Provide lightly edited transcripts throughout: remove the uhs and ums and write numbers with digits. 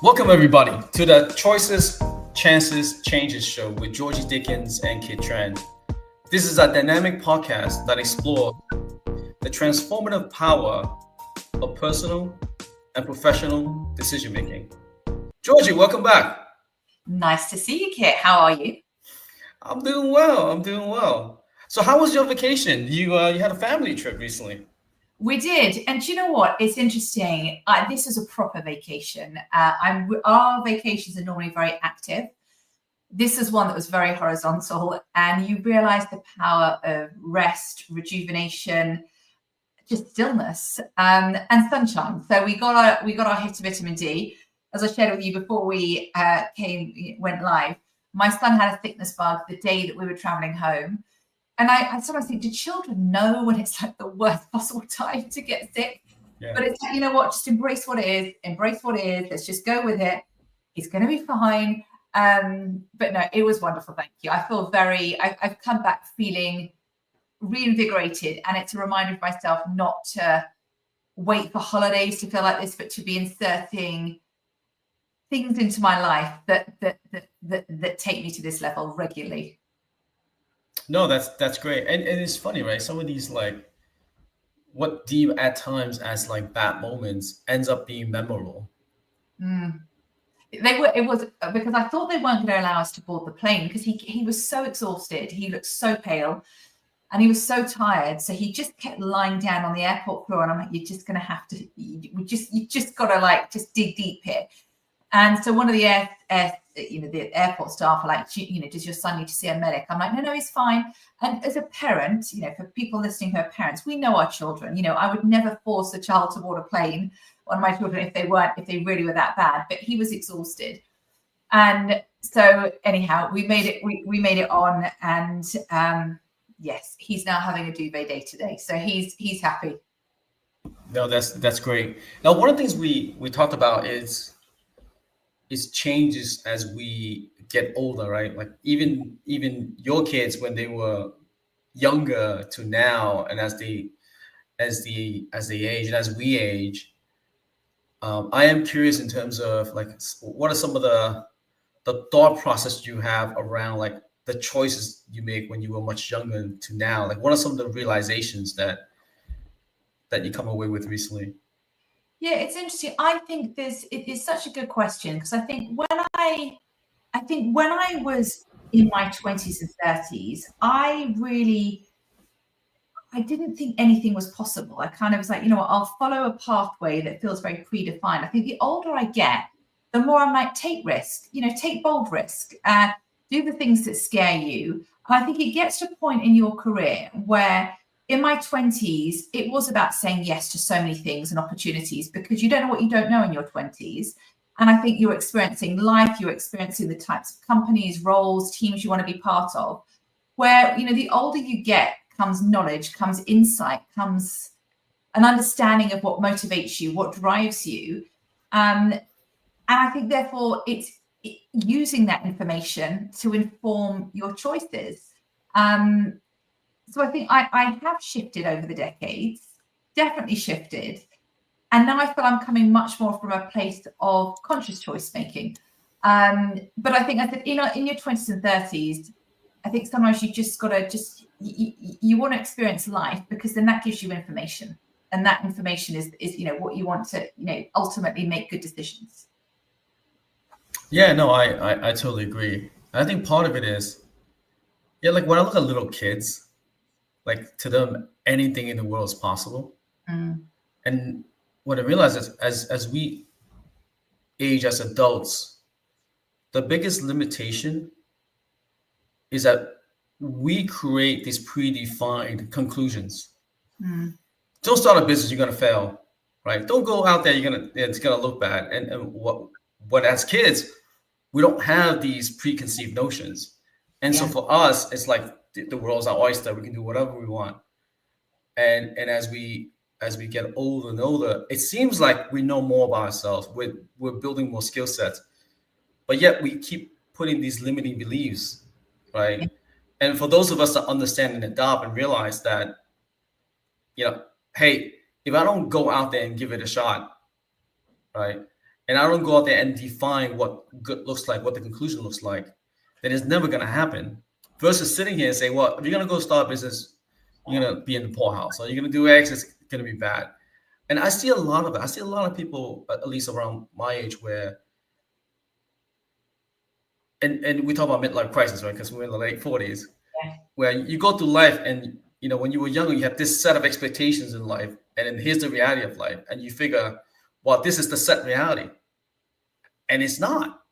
Welcome, everybody, to the Choices, Chances, Changes show with Georgie, Dickins, and Tran. This is a dynamic podcast that explores the transformative power of personal and professional decision making. Georgie, welcome back. Nice to see you, Kiet. How are you? I'm doing well. So, how was your vacation? You had a family trip recently. We did, and do you know what? It's interesting. This is a proper vacation. Our vacations are normally very active. This is one that was very horizontal, and you realise the power of rest, rejuvenation, just stillness, and sunshine. So we got our hit of vitamin D. As I shared with you before we went live, my son had a thickness bug the day that we were travelling home. And I sometimes think, do children know when it's like the worst possible time to get sick? Yeah. But it's like, you know what, just embrace what it is. Let's just go with it. It's going to be fine. But no, it was wonderful. Thank you. I feel I've come back feeling reinvigorated. And it's a reminder of myself not to wait for holidays to feel like this, but to be inserting things into my life that take me to this level regularly. No, that's great. And it's funny, right? Some of these, like, what deem at times as like bad moments ends up being memorable. It was because I thought they weren't going to allow us to board the plane because he was so exhausted. He looked so pale and he was so tired. So he just kept lying down on the airport floor. And I'm like, you're just going to have to, you just got to like, just dig deep here. And so one of the the airport staff are like, does your son need to see a medic? I'm like, no, he's fine. And as a parent, for people listening who are parents, we know our children. I would never force a child to board a plane, one of my children, if they really were that bad. But he was exhausted, and so anyhow, we made it on, and yes, he's now having a duvet day today, so he's happy. No, that's great. Now, one of the things we talked about is changes as we get older, right? Like even your kids when they were younger to now, and as they age and as we age, I am curious in terms of like what are some of the thought process you have around like the choices you make when you were much younger to now? Like what are some of the realizations that you come away with recently? Yeah, it's interesting. I think it is such a good question because I think when I was in my 20s and 30s, I didn't think anything was possible. I kind of was like, I'll follow a pathway that feels very predefined. I think the older I get, the more I'm like, take risk, take bold risk, do the things that scare you. And I think it gets to a point in your career where in my 20s, it was about saying yes to so many things and opportunities because you don't know what you don't know in your 20s. And I think you're experiencing life, you're experiencing the types of companies, roles, teams you want to be part of, where, the older you get comes knowledge, comes insight, comes an understanding of what motivates you, what drives you. And I think, therefore, it's using that information to inform your choices. So I think I have shifted over the decades, definitely shifted. And now I feel I'm coming much more from a place of conscious choice making. But I think in your 20s and 30s, I think sometimes you just got to you want to experience life because then that gives you information. And that information is what you want to, ultimately make good decisions. Yeah, no, I totally agree. I think part of it is, like when I look at little kids, like to them, anything in the world is possible. And what I realize is as we age as adults, the biggest limitation is that we create these predefined conclusions. Don't start a business, you're gonna fail, right? Don't go out there, it's gonna look bad. And what as kids, we don't have these preconceived notions. And so for us, it's like the world's our oyster. We can do whatever we want. And as we get older and older, it seems like we know more about ourselves. We're building more skill sets, but yet we keep putting these limiting beliefs, right? And for those of us that understand and adopt and realize that, hey, if I don't go out there and give it a shot, right, and I don't go out there and define what good looks like, what the conclusion looks like, then it's never going to happen. Versus sitting here and say, well, if you're going to go start a business, you're going to be in the poorhouse, or you're going to do X, it's going to be bad. And I see a lot of it. I see a lot of people, at least around my age, where, and we talk about midlife crisis, right? Because we're in the late 40s, where you go through life, and when you were younger, you have this set of expectations in life, and then here's the reality of life, and you figure, well, this is the set reality, and it's not,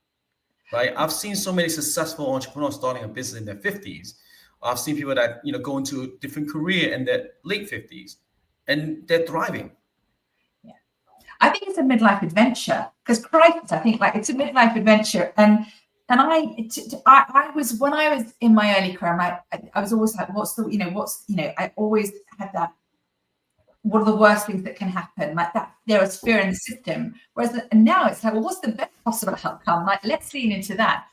right? I've seen so many successful entrepreneurs starting a business in their 50s. I've seen people that go into a different career in their late 50s, and they're thriving. Yeah, I think it's a midlife adventure, because crisis, I think, like, it's a midlife adventure, and I was, when I was in my early career, I was always like, I always had that, what are the worst things that can happen? Like that, there was fear in the system. Whereas now it's like, well, what's the best possible outcome? Like, let's lean into that.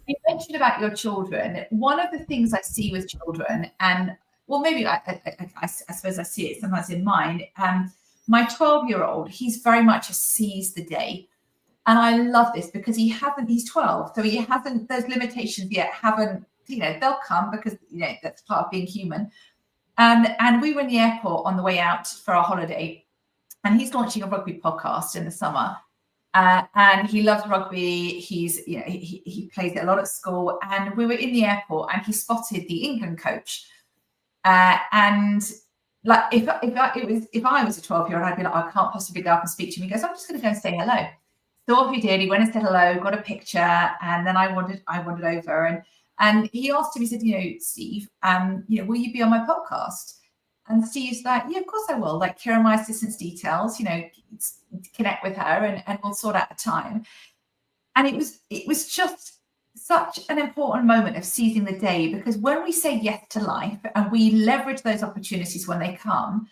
You mentioned about your children. One of the things I see with children, and well, maybe I suppose I see it sometimes in mine. My 12-year-old, he's very much a seize the day. And I love this because he's 12. So he hasn't, those limitations yet haven't, they'll come because, that's part of being human. And we were in the airport on the way out for our holiday, and he's launching a rugby podcast in the summer. And he loves rugby. He plays it a lot at school. And we were in the airport, and he spotted the England coach. And like, if I was a 12-year-old, I'd be like, I can't possibly go up and speak to him. He goes, I'm just going to go and say hello. So off he did. He went and said hello, got a picture, and then I wandered over, and he asked him. He said, Steve, will you be on my podcast? And Steve's like, yeah, of course I will. Like, here are my assistant's details. Connect with her, and we'll sort out a time. And it was just such an important moment of seizing the day, because when we say yes to life and we leverage those opportunities when they come,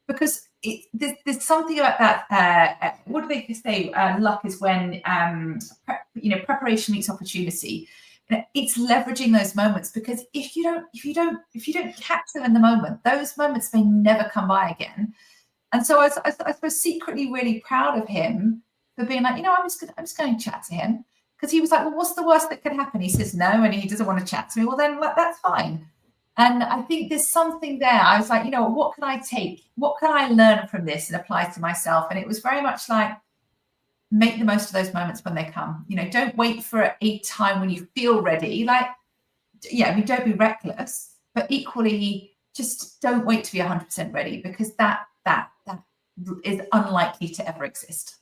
because there's something about that. What do they say? Luck is when preparation meets opportunity. It's leveraging those moments, because if you don't catch them in the moment, those moments may never come by again. And so I was secretly really proud of him for being like, I'm just going to chat to him, because he was like, well, what's the worst that could happen? He says no, and he doesn't want to chat to me. Well, then that's fine. And I think there's something there. I was like, what can I take? What can I learn from this and apply to myself? And it was very much like, make the most of those moments when they come. Don't wait for a time when you feel ready. Like, don't be reckless, but equally, just don't wait to be 100% ready, because that is unlikely to ever exist.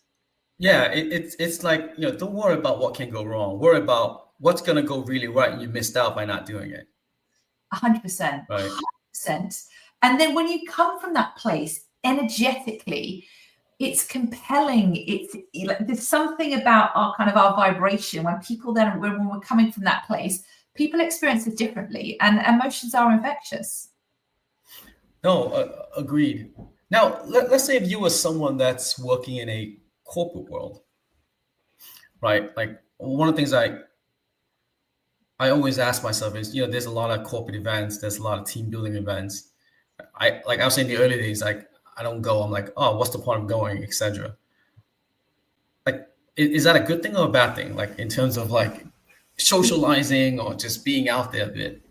Yeah, it's like, don't worry about what can go wrong. Worry about what's going to go really right, and you missed out by not doing it. 100%. Right. 100%. And then when you come from that place energetically, it's compelling. There's something about our vibration when we're coming from that place, people experience it differently, and emotions are infectious. No, agreed. Now, let's say if you were someone that's working in a corporate world, right? Like, one of the things I always ask myself is, there's a lot of corporate events, there's a lot of team building events. I was saying in the early days, like, I don't go. I'm like, oh, what's the point of going, etc. Like, is that a good thing or a bad thing? Like, in terms of like socializing or just being out there a bit?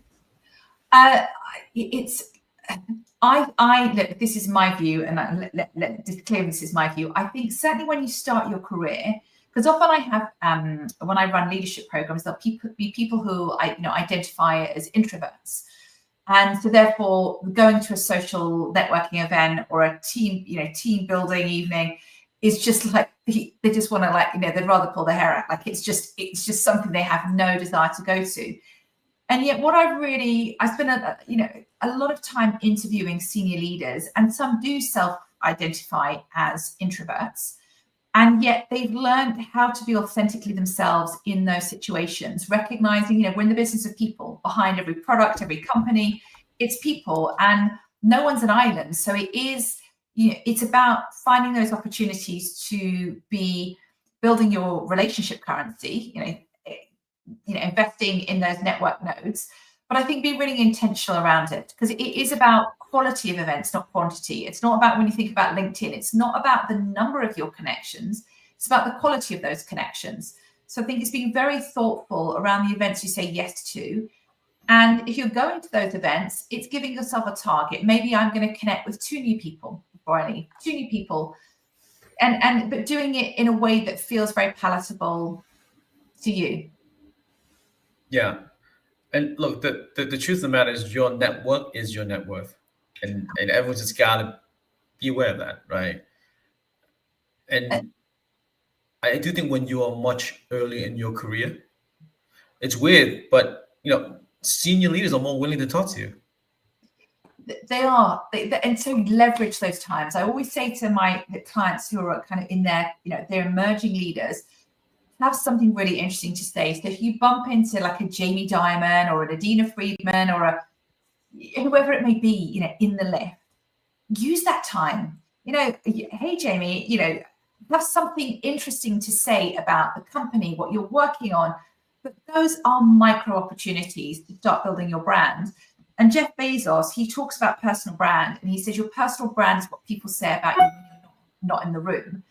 Look, this is my view, and let disclaim this is my view. I think certainly when you start your career, because often I have when I run leadership programs, there'll be people who identify as introverts. And so therefore, going to a social networking event or a team building evening is just like, they just want to, they'd rather pull their hair out. Like, it's just something they have no desire to go to. And yet I spend a lot of time interviewing senior leaders, and some do self-identify as introverts. And yet they've learned how to be authentically themselves in those situations, recognizing, we're in the business of people. Behind every product, every company, it's people, and no one's an island. So it is, it's about finding those opportunities to be building your relationship currency, investing in those network nodes. But I think be really intentional around it, because it is about quality of events, not quantity. It's not about, when you think about LinkedIn, it's not about the number of your connections. It's about the quality of those connections. So I think it's being very thoughtful around the events you say yes to. And if you're going to those events, it's giving yourself a target. Maybe I'm going to connect with 2 new people before I leave, 2 new people. But doing it in a way that feels very palatable to you. Yeah. And look, the truth of the matter is your network is your net worth. And everyone's just got to be aware of that, right? And I do think when you are much earlier in your career, it's weird, but senior leaders are more willing to talk to you. They are, and so leverage those times. I always say to my clients who are kind of in their, they're emerging leaders, have something really interesting to say. So if you bump into like a Jamie Dimon or an Adina Friedman or whoever it may be, in the lift, use that time. Hey Jamie, have something interesting to say about the company, what you're working on. But those are micro opportunities to start building your brand. And Jeff Bezos, he talks about personal brand, and he says your personal brand is what people say about you when you're not in the room.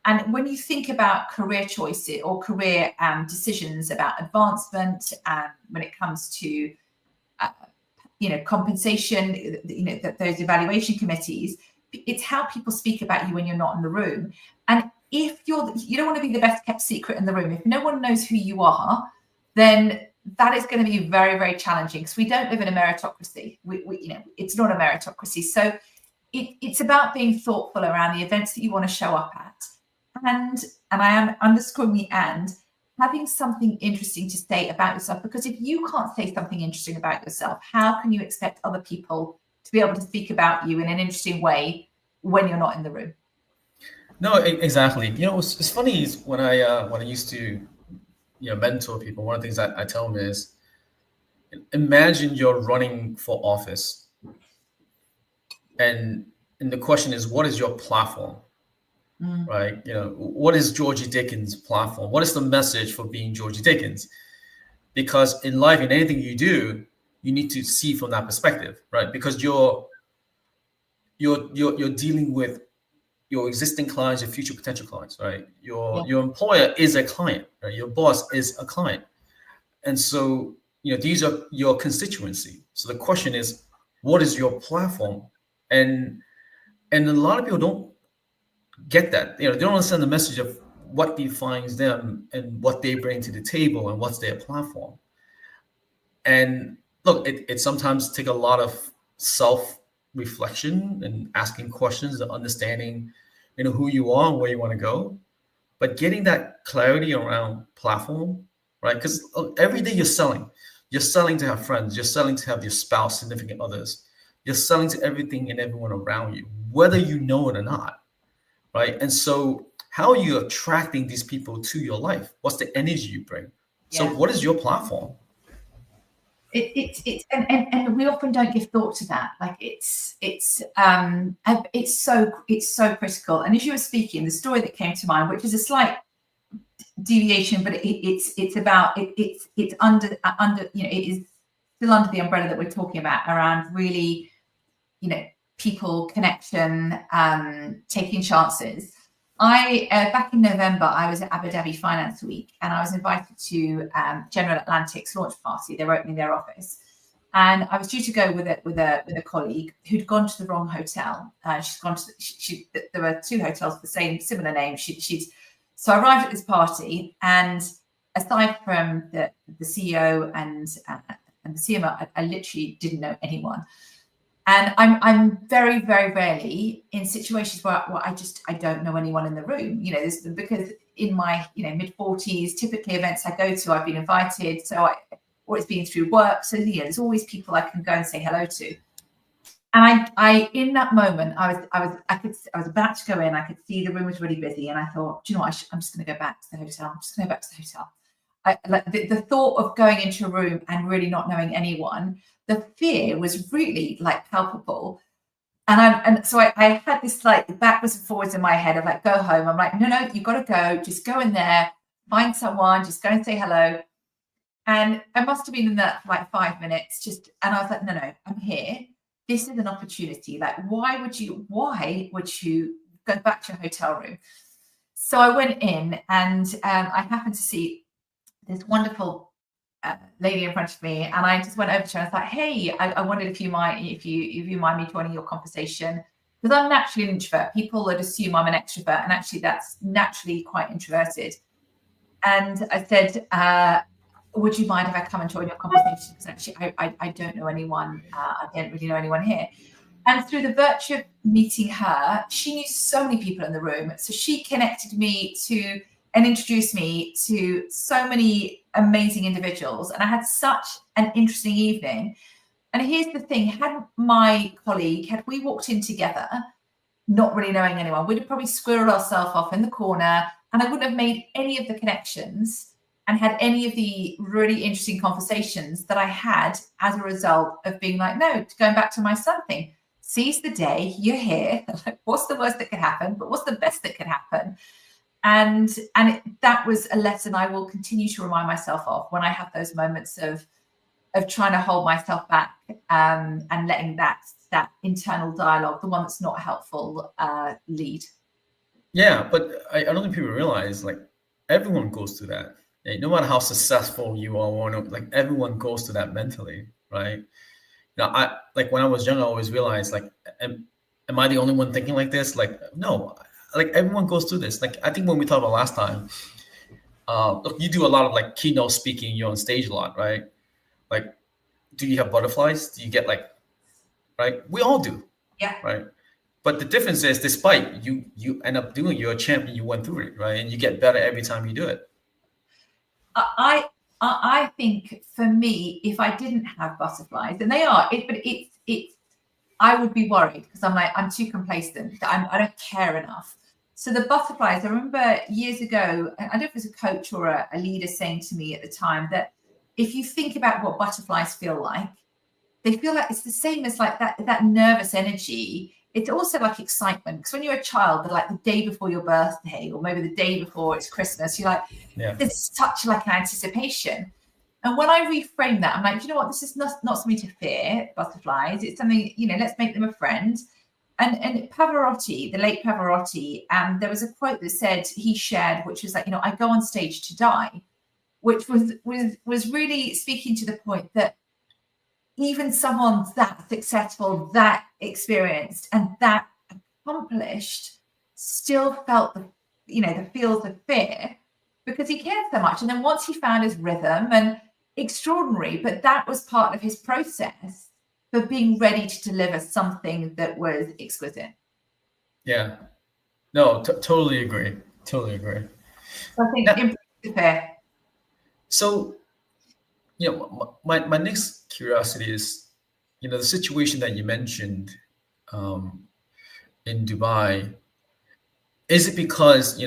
And when you think about career choices or career decisions about advancement, when it comes to compensation, those evaluation committees, it's how people speak about you when you're not in the room. And if you don't want to be the best kept secret in the room, if no one knows who you are, then that is going to be very, very challenging, because we don't live in a meritocracy. It's not a meritocracy. So it's about being thoughtful around the events that you want to show up at. And I am underscoring the and, having something interesting to say about yourself, because if you can't say something interesting about yourself, how can you expect other people to be able to speak about you in an interesting way when you're not in the room? No, exactly. It's funny is when I used to mentor people, one of the things I tell them is, imagine you're running for office, and the question is, what is your platform? Right? What is Georgie Dickins' platform? What is the message for being Georgie Dickins? Because in life, in anything you do, you need to see from that perspective, right? Because you're dealing with your existing clients, your future potential clients, right? Your employer is a client, right? Your boss is a client. And so, these are your constituency. So the question is, what is your platform? And a lot of people don't get that. They don't understand the message of what defines them and what they bring to the table and what's their platform. And look, it sometimes takes a lot of self-reflection and asking questions and understanding, who you are and where you want to go. But getting that clarity around platform, right? Because every day you're selling to have friends, you're selling to have your spouse, significant others, you're selling to everything and everyone around you, whether you know it or not, right? And so how are you attracting these people to your life? What's the energy you bring? So what is your platform? And we often don't give thought to that. Like it's so critical. And as you were speaking, the story that came to mind, which is a slight deviation, but it's under it is still under the umbrella that we're talking about around really, people, connection, taking chances. Back in November, I was at Abu Dhabi Finance Week, and I was invited to General Atlantic's launch party. They were opening their office, and I was due to go with a colleague who'd gone to the wrong hotel. She's gone to there were 2 hotels with the same similar name. So I arrived at this party, and aside from the CEO and the CMO, I literally didn't know anyone. And I'm very, very rarely in situations where I don't know anyone in the room. Because in my mid-40s, typically events I go to, I've been invited, or it's been through work. So there's always people I can go and say hello to. And I in that moment, I was about to go in. I could see the room was really busy, and I thought, do you know what? I'm just going to go back to the hotel. I'm just going to go back to the hotel. The thought of going into a room and really not knowing anyone, the fear was really palpable. And so I had this backwards and forwards in my head of go home. I'm like, no, you've got to go. Just go in there, find someone, just go and say hello. And I must have been in there for 5 minutes and I was like, no, I'm here. This is an opportunity. Why would you go back to your hotel room? So I went in, and I happened to see this wonderful lady in front of me, and I just went over to her and I thought, hey, I wondered if you mind me joining your conversation, because I'm naturally an introvert. People would assume I'm an extrovert, and actually that's naturally quite introverted. And I said, would you mind if I come and join your conversation? Because actually I don't know anyone. I don't really know anyone here. And through the virtue of meeting her, she knew so many people in the room. So she connected me to and introduced me to so many amazing individuals. And I had such an interesting evening. And here's the thing, had we walked in together, not really knowing anyone, we'd have probably squirreled ourselves off in the corner, and I wouldn't have made any of the connections and had any of the really interesting conversations that I had as a result of being like, no, going back to my son thing. Seize the day, you're here. What's the worst that could happen? But what's the best that could happen? And that was a lesson I will continue to remind myself of when I have those moments of trying to hold myself back, and letting that internal dialogue, the one that's not helpful, lead. Yeah, but I don't think people realize, like, everyone goes through that. No matter how successful you are, or like, everyone goes through that mentally, right? Now, when I was young, I always realized, like, am I the only one thinking like this? Like, no, like, everyone goes through this. Like, I think when we talked about last time, look, you do a lot of, like, keynote speaking. You're on stage a lot, right? Like, do you have butterflies? Do you get, like, right? We all do. Yeah. Right. But the difference is, despite you end up doing, you're a champion. You went through it, right? And you get better every time you do it. I think for me, if I didn't have butterflies, and they are, I would be worried, because I'm too complacent. I don't care enough. So the butterflies, I remember years ago, I don't know if it was a coach or a leader saying to me at the time that if you think about what butterflies feel like, they feel like it's the same as like that nervous energy. It's also like excitement, because when you're a child, they're like the day before your birthday, or maybe the day before it's Christmas, you're like, there's such like an anticipation. And when I reframe that, I'm like, you know what, this is not something to fear, butterflies. It's something, let's make them a friend. And Pavarotti, the late Pavarotti, there was a quote that said, he shared, which was like, I go on stage to die, which was really speaking to the point that even someone that successful, that experienced, and that accomplished still felt the feels of fear, because he cared so much. And then once he found his rhythm, and extraordinary, but that was part of his process for being ready to deliver something that was exquisite. Yeah. No, totally agree. Totally agree. So I think embrace the fear. So, my next curiosity is, the situation that you mentioned in Dubai. Is it because,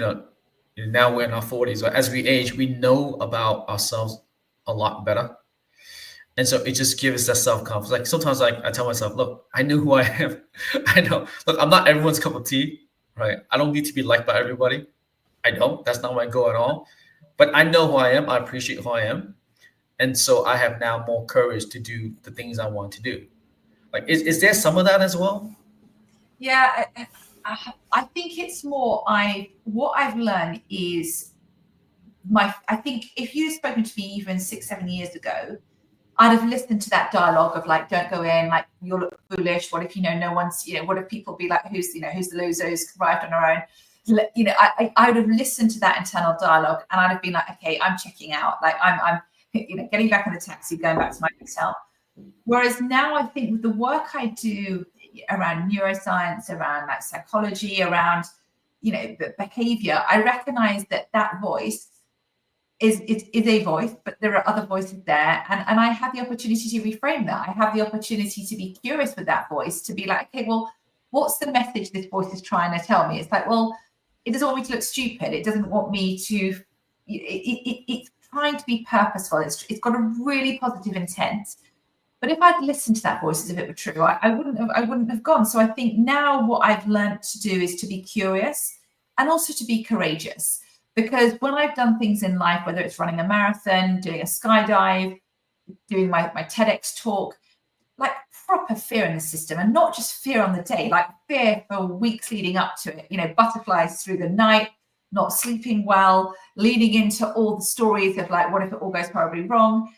now we're in our 40s, or as we age, we know about ourselves a lot better? And so it just gives us that self-confidence. Like, sometimes I tell myself, look, I know who I am. I know. Look, I'm not everyone's cup of tea, right? I don't need to be liked by everybody. I don't. That's not my goal at all. But I know who I am. I appreciate who I am. And so I have now more courage to do the things I want to do. Like, is there some of that as well? Yeah, I think it's more, what I've learned is I think if you'd spoken to me even 6-7 years ago, I'd have listened to that dialogue of like, don't go in, like, you'll look foolish. What if, no one's, what if people be like, who's the loser who's arrived on her own? I would have listened to that internal dialogue, and I'd have been like, okay, I'm checking out. Like, I'm getting back in the taxi, going back to my hotel. Whereas now I think with the work I do around neuroscience, around like psychology, around, the behavior, I recognize that voice is a voice, but there are other voices there. And I have the opportunity to reframe that. I have the opportunity to be curious with that voice, to be like, okay, well, what's the message this voice is trying to tell me? It's like, well, it doesn't want me to look stupid. It doesn't want me to, it's trying to be purposeful. It's got a really positive intent. But if I'd listened to that voice as if it were true, I wouldn't have gone. So I think now what I've learned to do is to be curious, and also to be courageous. Because when I've done things in life, whether it's running a marathon, doing a skydive, doing my TEDx talk, like, proper fear in the system, and not just fear on the day, like fear for weeks leading up to it, butterflies through the night, not sleeping well, leaning into all the stories of like, what if it all goes horribly wrong?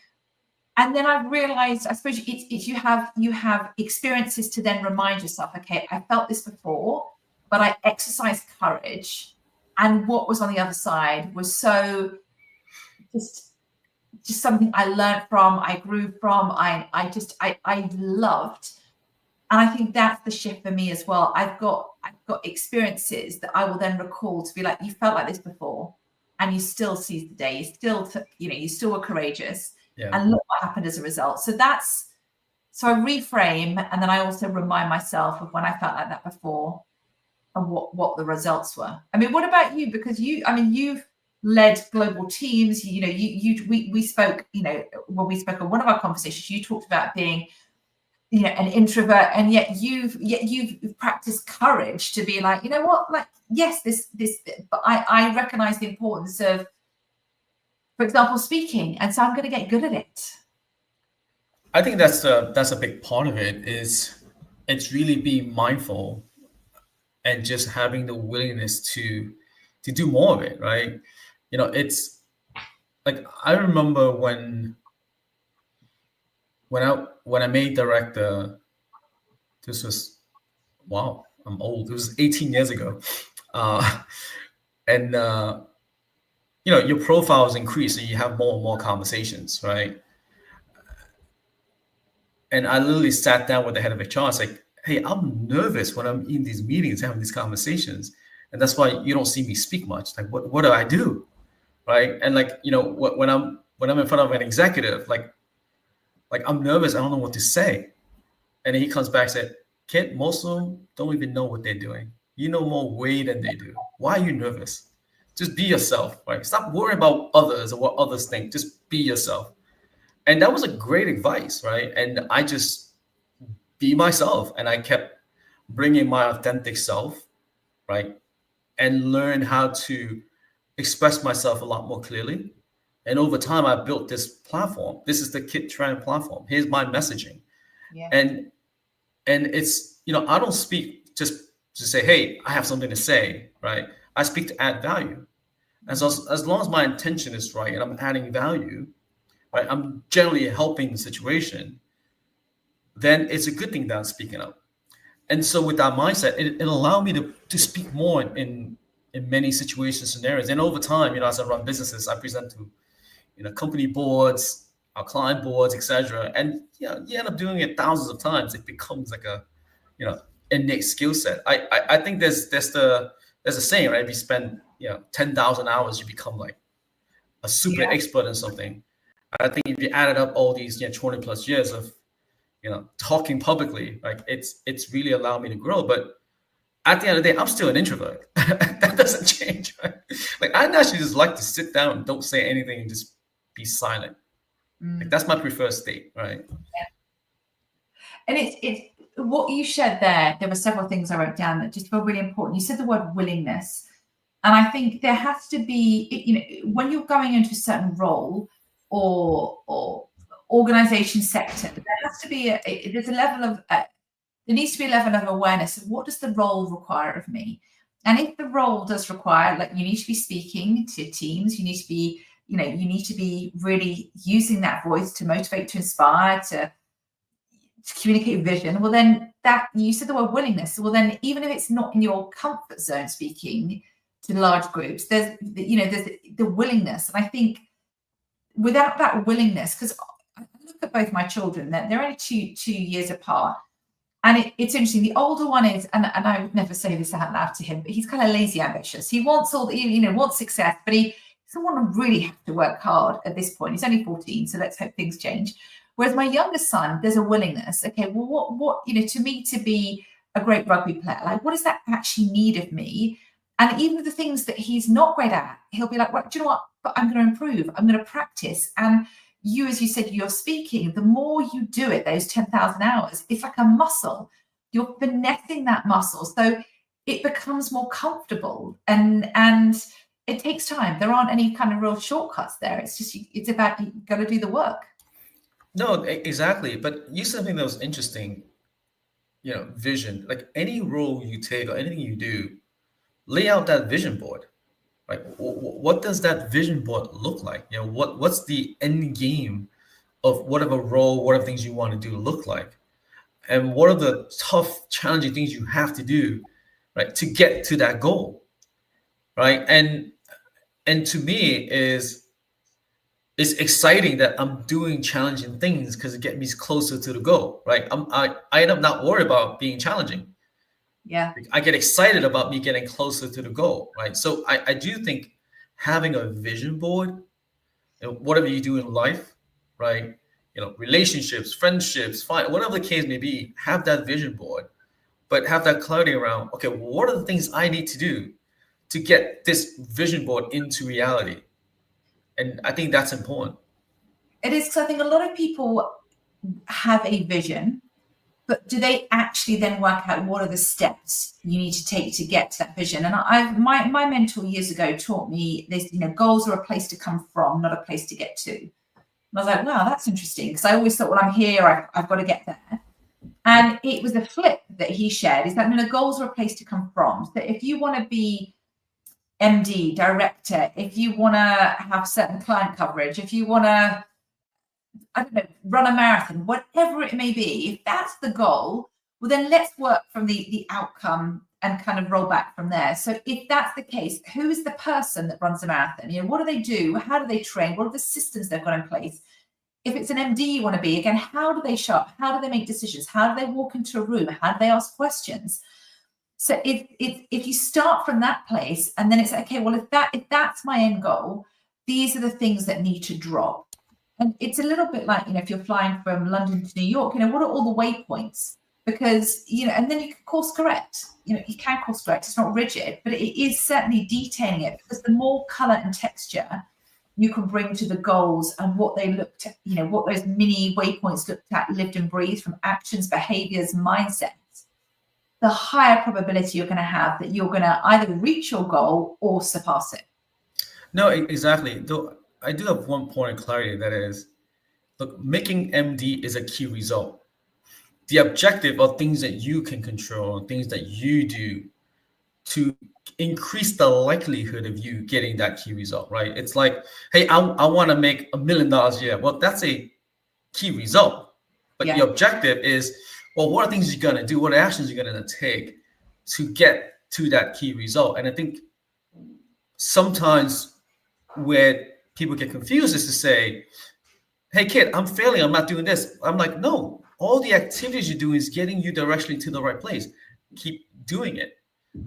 And then I realized, I suppose it's you have experiences to then remind yourself, okay, I felt this before, but I exercised courage. And what was on the other side was so just something I learned from, I grew from, I loved. And I think that's the shift for me as well. I've got experiences that I will then recall to be like, you felt like this before, and you still seized the day. You still were courageous, and look what happened as a result. So I reframe, and then I also remind myself of when I felt like that before, and what the results were. I mean, what about you? Because you've led global teams. We spoke. When we spoke on one of our conversations, you talked about being an introvert, and yet you've practiced courage to be like, you know what, like, yes, this, but I recognize the importance of, for example, speaking, and so I'm going to get good at it. I think that's a big part of it. It's really being mindful and just having the willingness to do more of it, right? It's like, I remember when I made director, this was, wow, I'm old. It was 18 years ago. And your profiles increase and you have more and more conversations, right? And I literally sat down with the head of HR. It's like, hey, I'm nervous when I'm in these meetings, having these conversations. And that's why you don't see me speak much. Like, what do I do? Right. And like, when I'm in front of an executive, like I'm nervous. I don't know what to say. And then he comes back and said, Kiet, most of them don't even know what they're doing. You know more way than they do. Why are you nervous? Just be yourself, right? Stop worrying about others or what others think. Just be yourself. And that was a great advice, right? And I just be myself. And I kept bringing my authentic self, right? And learn how to express myself a lot more clearly. And over time, I built this platform. This is the Kiet Tran platform. Here's my messaging. Yeah. And it's, I don't speak just to say, hey, I have something to say, right? I speak to add value. And so as long as my intention is right and I'm adding value, right, I'm generally helping the situation, then it's a good thing that I'm speaking up. And so with that mindset, it allowed me to speak more in many situations, scenarios. And over time, as I run businesses, I present to, company boards, our client boards, etc. And you end up doing it thousands of times. It becomes like a, innate skill set. I think there's a saying, right? If you spend 10,000 hours, you become like a super expert in something. I think if you added up all these 20 plus years of talking publicly, like it's really allowed me to grow. But at the end of the day, I'm still an introvert. That doesn't change, right? Like, I actually just like to sit down and don't say anything and just be silent. Like, that's my preferred state, right? Yeah. And it's what you shared there. There were several things I wrote down that just were really important. You said the word willingness, and I think there has to be, when you're going into a certain role or organization sector, there has to be there's a level of there needs to be a level of awareness of what does the role require of me. And if the role does require, like, you need to be speaking to teams, you need to be, you need to be really using that voice to motivate, to inspire, to communicate vision. Well, then that, you said the word willingness. Well, then even if it's not in your comfort zone speaking to large groups, there's the willingness. And I think without that willingness, because I look at both my children, they're only two years apart. And it's interesting. The older one is, and I would never say this out loud to him, but he's kind of lazy ambitious. He wants wants success, but he doesn't want to really have to work hard at this point. He's only 14, so let's hope things change. Whereas my youngest son, there's a willingness. Okay, well, what to me to be a great rugby player, like, what does that actually need of me? And even the things that he's not great at, he'll be like, well, do you know what? But I'm going to improve. I'm going to practice. And you, as you said, you're speaking, the more you do it, those 10,000 hours, it's like a muscle. You're finessing that muscle. So it becomes more comfortable, and it takes time. There aren't any kind of real shortcuts there. It's just, it's about, you got to do the work. No, exactly. But you said something that was interesting, vision. Like, any role you take or anything you do, lay out that vision board, Like, what does that vision board look like? What's the end game of whatever role, whatever things you want to do look like? And what are the tough, challenging things you have to do, right, to get to that goal, right? And to me is it's exciting that I'm doing challenging things because it gets me closer to the goal, right? I end up not worried about being challenging. Yeah. I get excited about me getting closer to the goal, right? So I do think having a vision board, whatever you do in life, right? Relationships, friendships, whatever the case may be, have that vision board, but have that clarity around, okay, what are the things I need to do to get this vision board into reality? And I think that's important. It is, because I think a lot of people have a vision, but do they actually then work out what are the steps you need to take to get to that vision? And my mentor years ago taught me this, goals are a place to come from, not a place to get to. And I was like, wow, that's interesting, because I always thought, when I'm here, I've got to get there. And it was a flip that he shared, is that goals are a place to come from. So if you want to be MD, director, if you want to have certain client coverage, if you want to, I don't know, run a marathon, whatever it may be, if that's the goal, well, then let's work from the outcome and kind of roll back from there. So if that's the case, who is the person that runs a marathon? What do they do? How do they train? What are the systems they've got in place? If it's an MD you want to be, again, how do they show up? How do they make decisions? How do they walk into a room? How do they ask questions? So if you start from that place, and then it's okay, well, if that's my end goal, these are the things that need to drop. And it's a little bit like, if you're flying from London to New York, what are all the waypoints? Because, and then you can course correct. You can course correct. It's not rigid, but it is certainly detailing it, because the more color and texture you can bring to the goals and what they looked at, what those mini waypoints looked at, lived and breathed, from actions, behaviors, mindsets, the higher probability you're going to have that you're going to either reach your goal or surpass it. No, exactly. Though I do have one point of clarity, that is, look, making MD is a key result. The objective are things that you can control, things that you do to increase the likelihood of you getting that key result, right? It's like, hey, I want to make $1 million a year. Well, that's a key result. But the objective is, well, what are things you're going to do? What actions you're going to take to get to that key result? And I think sometimes where people get confused is to say, hey, kid, I'm failing. I'm not doing this. I'm like, no, all the activities you do is getting you directly to the right place. Keep doing it.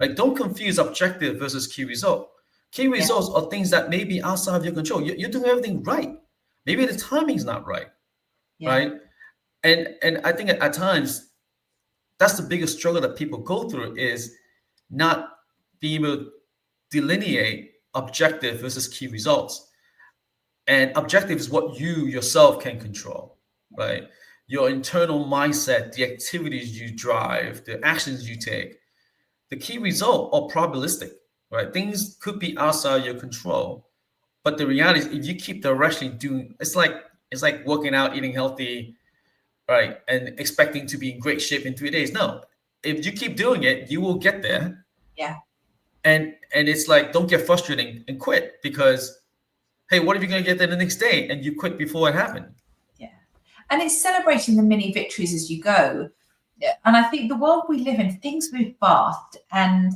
Like, don't confuse objective versus key result. Key results are things that may be outside of your control. You're doing everything right. Maybe the timing's not right, right? And I think at times that's the biggest struggle that people go through, is not being able to delineate objective versus key results. And objective is what you yourself can control, right? Your internal mindset, the activities you drive, the actions you take. The key result are probabilistic, right? Things could be outside your control, but the reality is, if you keep directionally doing, it's like working out, eating healthy, right, and expecting to be in great shape in 3 days. No, if you keep doing it, you will get there. Yeah. And it's like, don't get frustrated and quit, because, hey, what if you're going to get there the next day and you quit before it happened? Yeah, and it's celebrating the mini victories as you go. And I think the world we live in, things move fast, and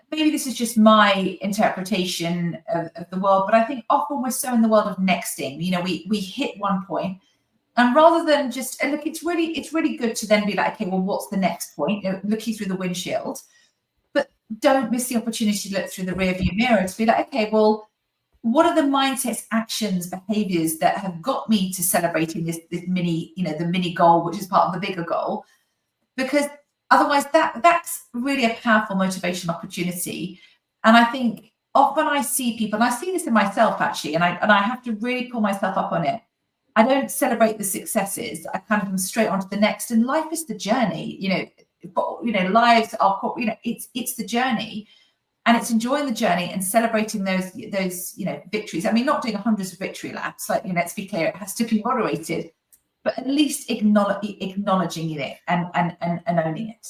maybe this is just my interpretation of the world, but I think often we're so in the world of nexting. We hit one point, and rather than just, and look, it's really good to then be like, okay, well, what's the next point? Looking through the windshield, but don't miss the opportunity to look through the rearview mirror to be like, okay, well, what are the mindsets, actions, behaviors that have got me to celebrating this mini, the mini goal, which is part of the bigger goal? Because otherwise that's really a powerful motivation opportunity. And I think often I see people, and I see this in myself actually, and I have to really pull myself up on it. I don't celebrate the successes. I kind of come straight onto the next. And life is the journey, lives are, it's the journey. And it's enjoying the journey and celebrating those victories. I mean, not doing hundreds of victory laps, like, let's be clear, it has to be moderated, but at least acknowledging it and owning it.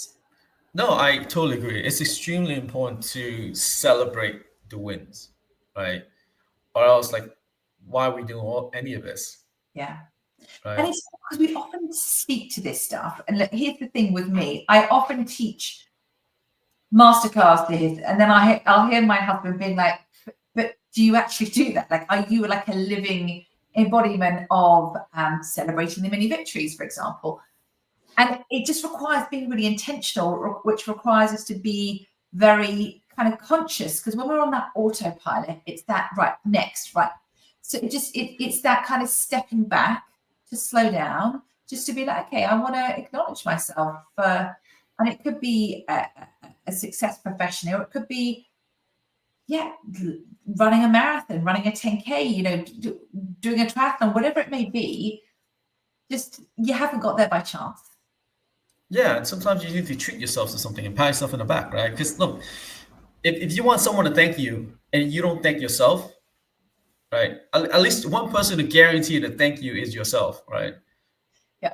No, I totally agree. It's extremely important to celebrate the wins, right? Or else, like, why are we doing any of this? Yeah. Right? And it's because we often speak to this stuff. And look, here's the thing with me. I often teach masterclasses, and then I'll hear my husband being like, but do you actually do that? Like, are you like a living embodiment of celebrating the mini victories, for example? And it just requires being really intentional, which requires us to be very kind of conscious, because when we're on that autopilot, it's that right next, right. So it's that kind of stepping back to slow down, just to be like, okay, I want to acknowledge myself for, and it could be a success professionally, or it could be, running a marathon, running a 10K, doing a triathlon, whatever it may be. Just, you haven't got there by chance. Yeah, and sometimes you need to treat yourself to something and pat yourself in the back, right? Because look, if you want someone to thank you and you don't thank yourself, right? At least one person to guarantee to thank you is yourself, right? Yeah,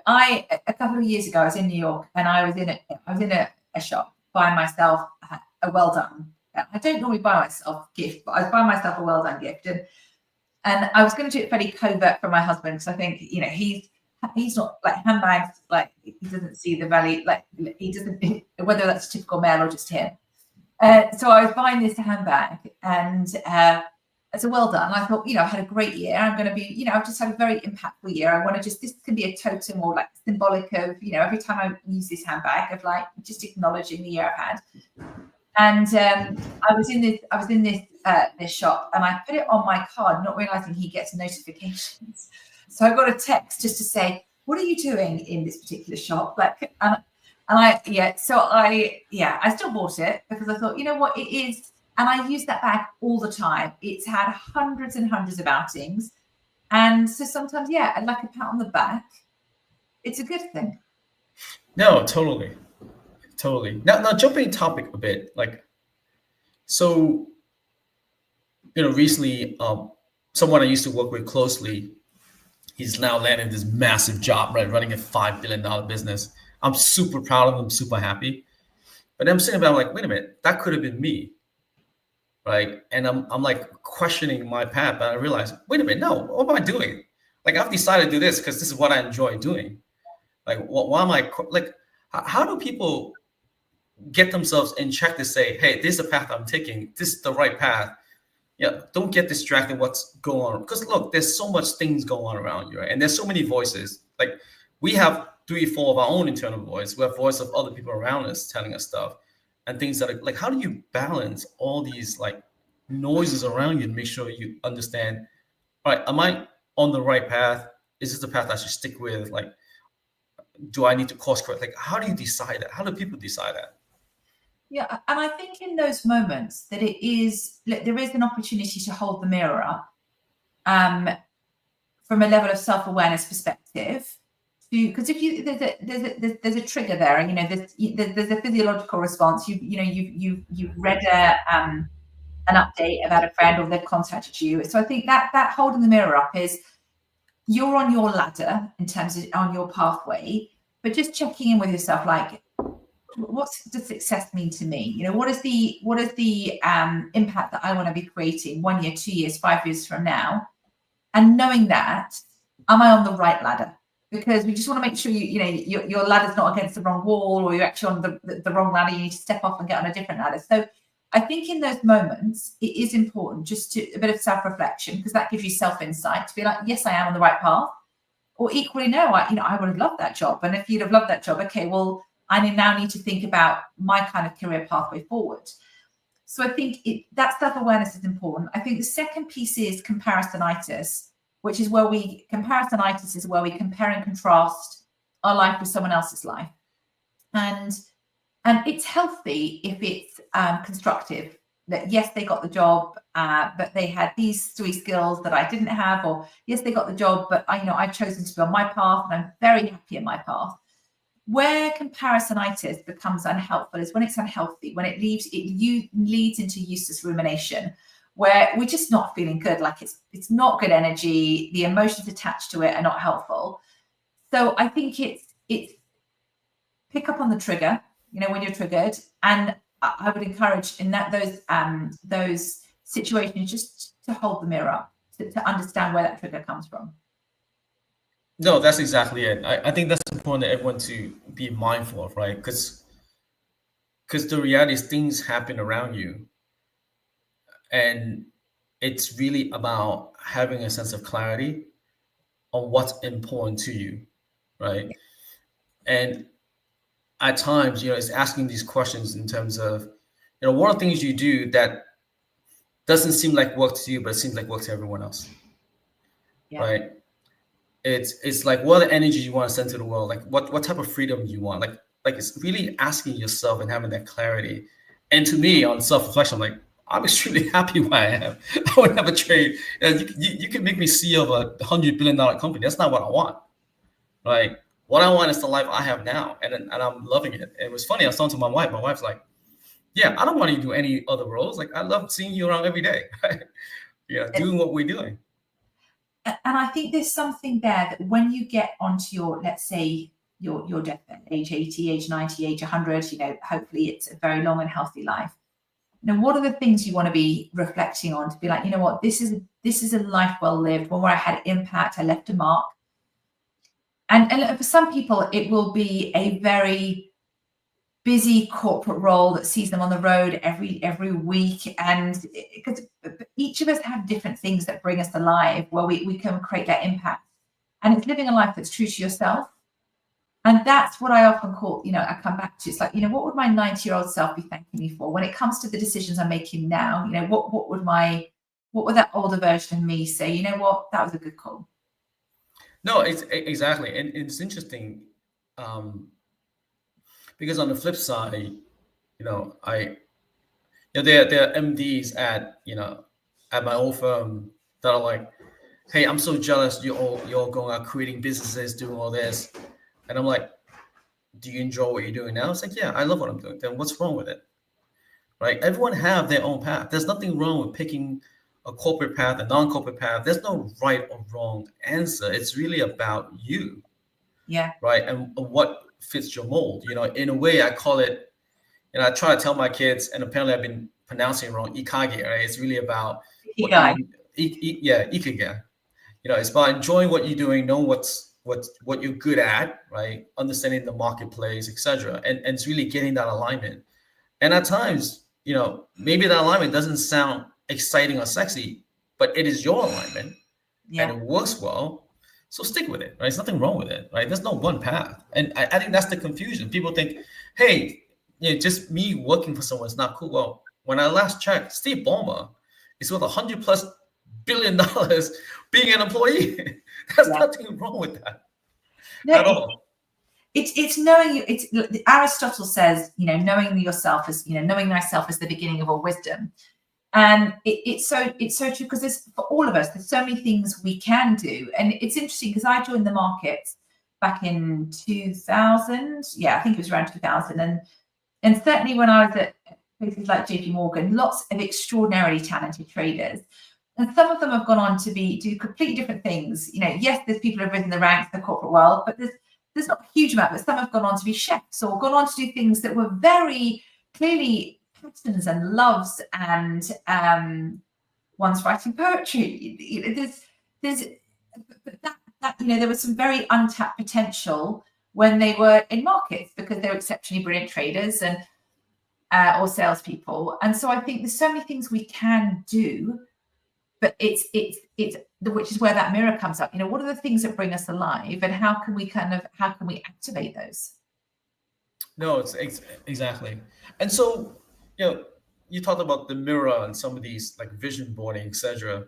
a couple of years ago, I was in New York, and I was in a shop buying myself a well done. I don't normally buy myself a gift, but I was buying myself a well done gift, and I was going to do it fairly covert for my husband, because I think he's not like handbags, like he doesn't see the value, like he doesn't, whether that's typical male or just him. So I was buying this handbag, and it's a well done. I thought, I had a great year. I'm going to be, I've just had a very impactful year. I want to this can be a totem or like symbolic of, every time I use this handbag, of like just acknowledging the year I've had. And I was in this shop, and I put it on my card, not realizing he gets notifications. So I got a text just to say, what are you doing in this particular shop? Like, and I still bought it, because I thought, you know what, it is. And I use that bag all the time. It's had hundreds and hundreds of outings. And so sometimes, I'd like a pat on the back. It's a good thing. No, totally. Now jumping topic a bit, like, so, recently, someone I used to work with closely, he's now landed this massive job, right, running a $5 billion business. I'm super proud of him, super happy. But I'm sitting about like, wait a minute, that could have been me, right? And I'm like questioning my path, but I realize, wait a minute, no, what am I doing? Like, I've decided to do this because this is what I enjoy doing. Like, why am I like? How do people get themselves in check to say, hey, this is the path I'm taking. This is the right path. Yeah, don't get distracted what's going on. Because look, there's so much things going on around you, right? And there's so many voices. Like, we have 3-4 of our own internal voice. We have voice of other people around us telling us stuff and things that are like, how do you balance all these like noises around you to make sure you understand, all right, am I on the right path? Is this the path I should stick with? Like, do I need to course correct? Like, how do you decide that? How do people decide that? Yeah, and I think in those moments that there is an opportunity to hold the mirror up, from a level of self-awareness perspective, because if there's a trigger there, there's a physiological response. You've read an update about a friend, or they've contacted you. So I think that holding the mirror up is, you're on your ladder in terms of on your pathway, but just checking in with yourself, like, what does success mean to me? What is the impact that I want to be creating 1 year, 2 years, 5 years from now? And knowing that, am I on the right ladder? Because we just want to make sure your ladder's not against the wrong wall, or you're actually on the wrong ladder. You need to step off and get on a different ladder. So I think in those moments, it is important just a bit of self-reflection, because that gives you self-insight to be like, yes, I am on the right path. Or equally, no, I would have loved that job. And if you'd have loved that job, okay, well, I now need to think about my kind of career pathway forward. So I think that self-awareness is important. I think the second piece is comparisonitis, which is comparisonitis is where we compare and contrast our life with someone else's life. And it's healthy if it's constructive, that yes, they got the job, but they had these 3 skills that I didn't have, or yes, they got the job, but I've chosen to be on my path and I'm very happy in my path. Where comparisonitis becomes unhelpful is when it's unhealthy, when it leads into useless rumination, where we're just not feeling good, like it's not good energy, the emotions attached to it are not helpful. So I think it's pick up on the trigger, when you're triggered, and I would encourage in that those situations, just to hold the mirror up, to understand where that trigger comes from. No, that's exactly it. I think that's important that everyone to be mindful of, right? Because the reality is things happen around you, and it's really about having a sense of clarity on what's important to you, right? And at times, it's asking these questions in terms of, what are things you do that doesn't seem like work to you, but it seems like work to everyone else, right? It's like, what are the energies you want to send to the world? Like what type of freedom you want? Like it's really asking yourself and having that clarity. And to me, on self-reflection, like, I'm extremely happy where I am. I would never trade. You can make me CEO of a $100 billion company. That's not what I want, right? What I want is the life I have now, and I'm loving it. And it was funny. I was talking to my wife. My wife's like, "Yeah, I don't want you to do any other roles. Like, I love seeing you around every day, right? Doing what we're doing." And I think there's something there that when you get onto your, let's say, your deathbed, age 80, age 90, age 100, hopefully it's a very long and healthy life. What are the things you want to be reflecting on to be like, what, this is a life well lived, one where I had impact, I left a mark. And for some people, it will be a very busy corporate role that sees them on the road every week. And because each of us have different things that bring us alive, where we can create that impact. And it's living a life that's true to yourself. And that's what I often call, I come back to. It's like, what would my 90-year-old self be thanking me for when it comes to the decisions I'm making now? What would that older version of me say? You know what? That was a good call. No, it's exactly. And it's interesting, because on the flip side, there are MDs at my old firm that are like, "Hey, I'm so jealous. You're all going out creating businesses, doing all this," and I'm like, "Do you enjoy what you're doing now?" It's like, "Yeah, I love what I'm doing." Then what's wrong with it, right? Everyone have their own path. There's nothing wrong with picking a corporate path, a non-corporate path. There's no right or wrong answer. It's really about you, right, and what fits your mold. In a way, I call it. I try to tell my kids, and apparently I've been pronouncing it wrong. Ikage, right? It's really about ikigai. Ikigai. It's about enjoying what you're doing, knowing what you're good at, right? Understanding the marketplace, etc. And it's really getting that alignment. And at times, maybe that alignment doesn't sound exciting or sexy, but it is your alignment, and it works well. So stick with it, right? There's nothing wrong with it, right? There's no one path. And I think that's the confusion. People think, hey, just me working for someone is not cool. Well, when I last checked, Steve Ballmer is worth $100+ billion being an employee. There's nothing wrong with that at all. It's knowing you. It's Aristotle says, knowing yourself is, knowing thyself is the beginning of all wisdom. And it's so true, because there's, for all of us, there's so many things we can do. And it's interesting because I joined the market back in 2000. Yeah, I think it was around 2000. And certainly when I was at places like JP Morgan, lots of extraordinarily talented traders. And some of them have gone on to do completely different things. Yes, there's people who have risen the ranks in the corporate world, but there's not a huge amount, but some have gone on to be chefs or gone on to do things that were very clearly passions and loves, and one's writing poetry. There's that there was some very untapped potential when they were in markets, because they were exceptionally brilliant traders and or salespeople. And so I think there's so many things we can do, but it's which is where that mirror comes up. What are the things that bring us alive, and how can we activate those? No, it's exactly. And so, you talked about the mirror and some of these like vision boarding, etc.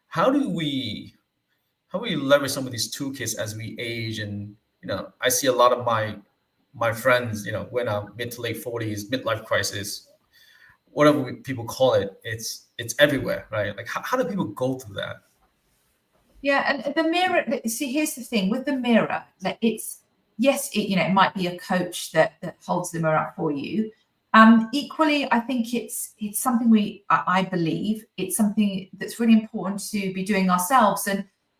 How do we leverage some of these toolkits as we age? And I see a lot of my friends, when I'm mid to late 40s, midlife crisis, whatever people call it, it's everywhere, right? Like, how do people go through that? Yeah, and the mirror. See, here's the thing with the mirror. Like, it might be a coach that holds the mirror up for you. Equally, I think it's something I believe it's something that's really important to be doing ourselves.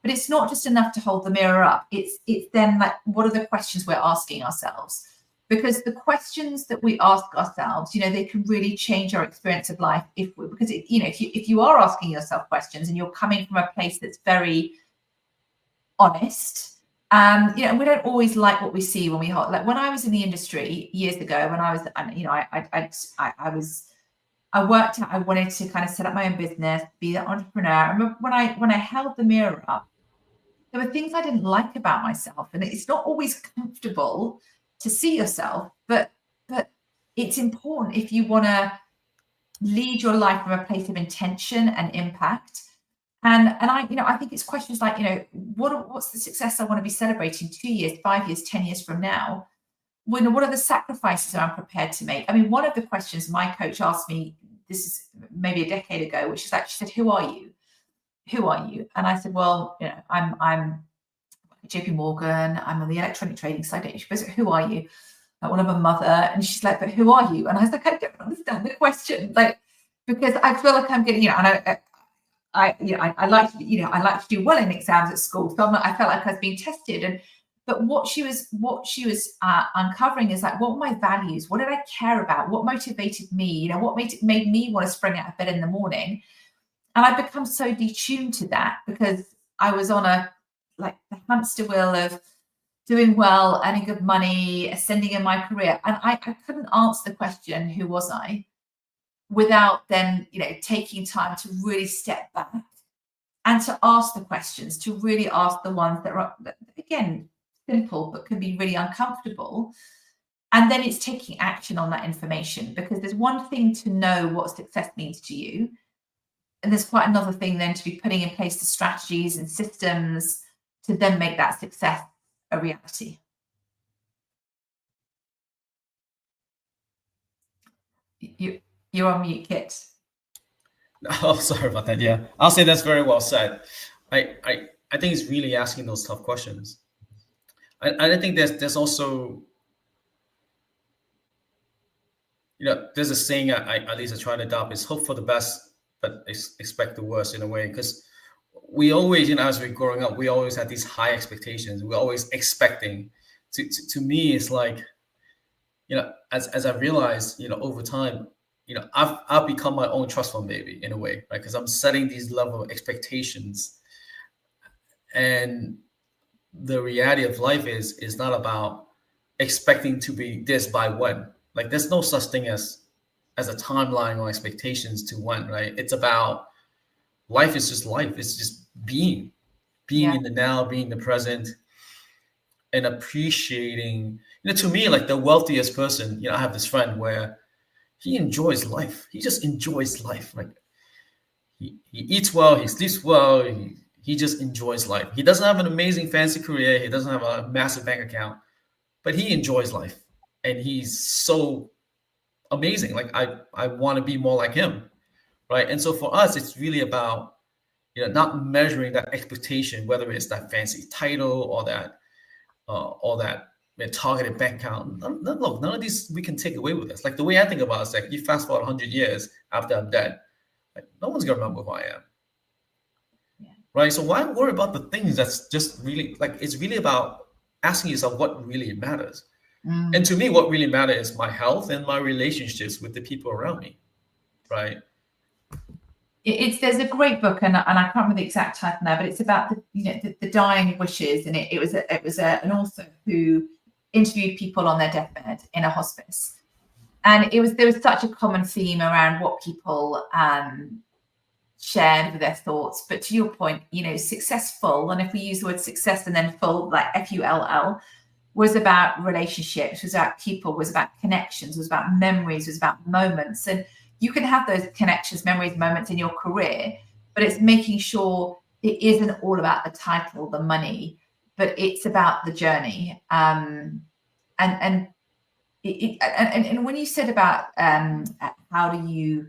But it's not just enough to hold the mirror up. It's then like, what are the questions we're asking ourselves? because the questions that we ask ourselves, they can really change our experience of life because if you are asking yourself questions and you're coming from a place that's very honest, and we don't always like what we see when when I was in the industry years ago, when I was, I worked out, I wanted to kind of set up my own business, be an entrepreneur. I remember when I held the mirror up, there were things I didn't like about myself, and it's not always comfortable to see yourself, but it's important if you want to lead your life from a place of intention and impact. And I think it's questions like, what's the success I want to be celebrating 2 years, 5 years, 10 years from now? What are the sacrifices I'm prepared to make? I mean, one of the questions my coach asked me, this is maybe a decade ago, which is actually said, who are you? Who are you? And I said, well, I'm JP Morgan, I'm on the electronic trading side. She goes, who are you? I want to have a mother. And she's like, but who are you? And I was like, I don't understand the question. Because I feel like I'm getting, and I like to do well in exams at school. So I felt like I was being tested. But what she was uncovering is like, what were my values? What did I care about? What motivated me? What made me want to spring out of bed in the morning? And I've become so detuned to that because I was on the hamster wheel of doing well, earning good money, ascending in my career. And I couldn't answer the question, who was I? Without then, taking time to really step back and to ask the questions, to really ask the ones that are, again, simple, but can be really uncomfortable. And then it's taking action on that information, because there's one thing to know what success means to you. And there's quite another thing then to be putting in place the strategies and systems to then make that success a reality. You're on mute, Kiet. Oh, sorry about that. Yeah, I'll say that's very well said. I think it's really asking those tough questions. I think there's also, there's a saying at least I try to adopt, is hope for the best, but expect the worst in a way. Because we always, as we're growing up, we always had these high expectations. We're always expecting. To me, it's like, as I realized, over time, I've become my own trust fund baby in a way, right? Because I'm setting these level of expectations, and the reality of life is not about expecting to be this by when. Like, there's no such thing as a timeline or expectations to when, right? It's about life is just life. It's just being in the now, being the present, and appreciating. To me, like the wealthiest person, I have this friend where he enjoys life. He just enjoys life. Like he eats well, he sleeps well, he just enjoys life. He doesn't have an amazing fancy career, he doesn't have a massive bank account, but he enjoys life. And he's so amazing. Like I want to be more like him. Right. And so for us, it's really about, not measuring that expectation, whether it's that fancy title or that targeted bank account. Look, none of these we can take away with us. Like the way I think about it is like, you fast forward 100 years after I'm dead, like no one's gonna remember who I am. Yeah. Right. So why worry about the things that's just really, like, it's really about asking yourself what really matters. And to me, what really matters is my health and my relationships with the people around me. Right. There's a great book, and I can't remember the exact title now, but it's about the dying wishes, and it was an author who interviewed people on their deathbed in a hospice, and there was such a common theme around what people shared with their thoughts. But to your point, successful, and if we use the word success and then full, like FULL, was about relationships, was about people, was about connections, was about memories, was about moments. And you can have those connections, memories, moments in your career, but it's making sure it isn't all about the title, the money, but it's about the journey. And when you said about how do you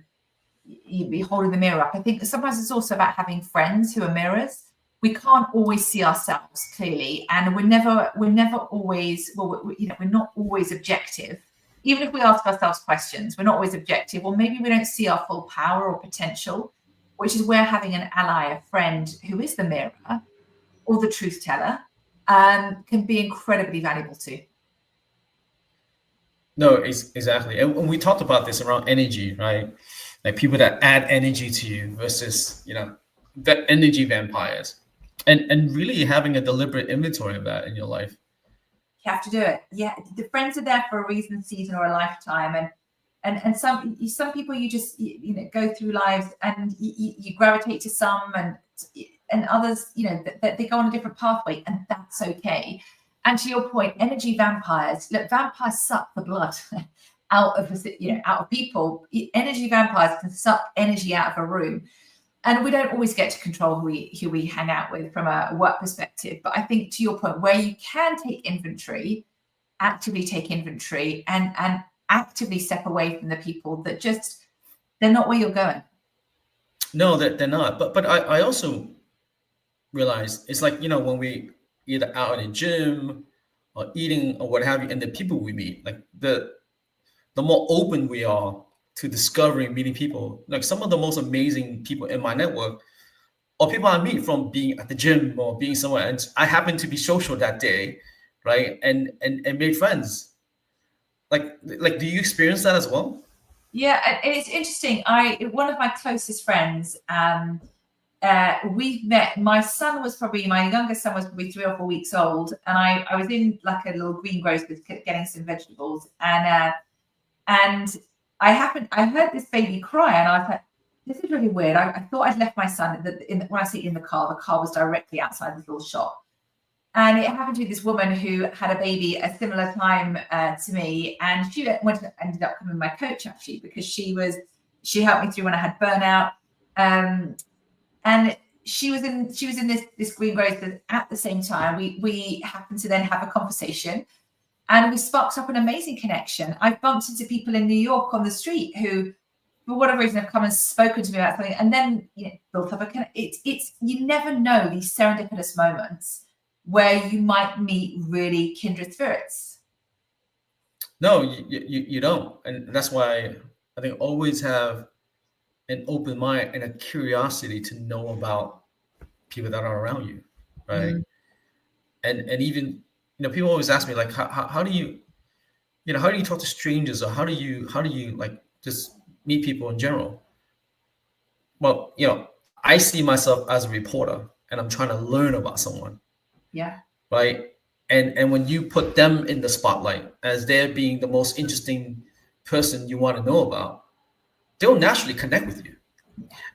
be holding the mirror up, I think sometimes it's also about having friends who are mirrors. We can't always see ourselves clearly, and we're never always, we're not always objective. Even if we ask ourselves questions, we're not always objective, or maybe we don't see our full power or potential, which is where having an ally, a friend who is the mirror or the truth teller, can be incredibly valuable too. No, it's exactly. And we talked about this around energy, right? Like people that add energy to you versus, the energy vampires. And really having a deliberate inventory of that in your life. You have to do it. Yeah, the friends are there for a reason, season, or a lifetime, and some people you just go through lives and you gravitate to some, and others that they go on a different pathway, and that's okay. And to your point, energy vampires. Look, vampires suck the blood out of out of people. Energy vampires can suck energy out of a room. And we don't always get to control who we hang out with from a work perspective. But I think to your point, where you can take inventory, actively take inventory, and actively step away from the people that just, they're not where you're going. No, they're not. But I also realize it's like, when we either out in the gym or eating or what have you, and the people we meet, like the more open we are to discovering meeting people. Like some of the most amazing people in my network or people I meet from being at the gym or being somewhere, and I happen to be social that day, right? And made friends. Like, do you experience that as well? Yeah, and it's interesting. One of my closest friends, we met. My youngest son was probably 3 or 4 weeks old, and I was in like a little greengrocer getting some vegetables, and I heard this baby cry, and I was like, this is really weird. I thought I'd left my son when I say in the car was directly outside this little shop. And it happened to be this woman who had a baby a similar time to me, and she ended up becoming my coach actually, because she helped me through when I had burnout, and she was in this greengrocer at the same time. We happened to then have a conversation, and we sparked up an amazing connection. I've bumped into people in New York on the street who, for whatever reason, have come and spoken to me about something, and then built up a connection. It's you never know these serendipitous moments where you might meet really kindred spirits. No, you don't. And that's why I think always have an open mind and a curiosity to know about people that are around you, right? And even, people always ask me like, how do you, how do you talk to strangers, or how do you like just meet people in general? Well, I see myself as a reporter, and I'm trying to learn about someone. Yeah. Right. And when you put them in the spotlight as they're being the most interesting person you want to know about, they'll naturally connect with you.